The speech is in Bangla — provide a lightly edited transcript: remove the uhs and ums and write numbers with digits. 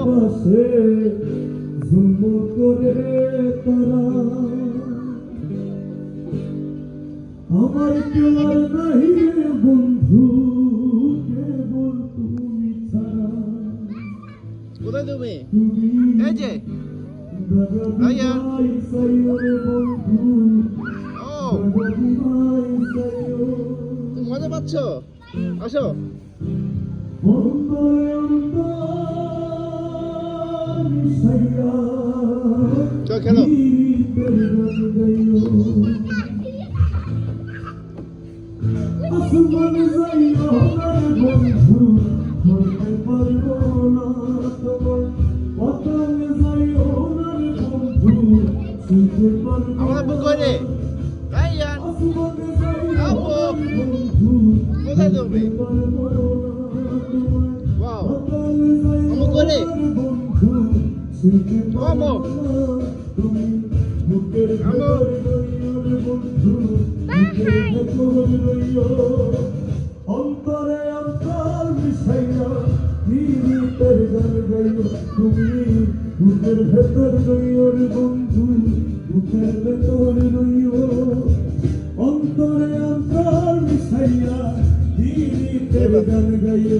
পাশে ঝুম করে তারা আমার কেউ আর নাহি বন্ধু কেবল তুমি ছাড়া কোথায় তুমি তুমি এই যে ভাইয়া বন্ধু ও তুমি মজা পাচ্ছ আসো চল খেলো আসমান যাইও বন্ধু ধরতে পারবো না তোমার পতন যাইও বন্ধু ছুঁতে পারবো আমার বুক করে ভাইয়া আসমান যাইও আপু বন্ধু কোথায় তুমি পারবো না তোমার ওয়াও পতন যাইও আমু করে বন্ধু ছুঁতে আমু পারবো না তুমি বুকের আমু বন্ধু বুকের ভেতর রইও অন্তরে অন্তর মিশাইয়া গীতের গান গাইও তুমি বুকের ভেতর রইও রে বন্ধু বুকের ভেতর রইও অন্তরে অন্তর মিশাইয়া গীতের গান গাইও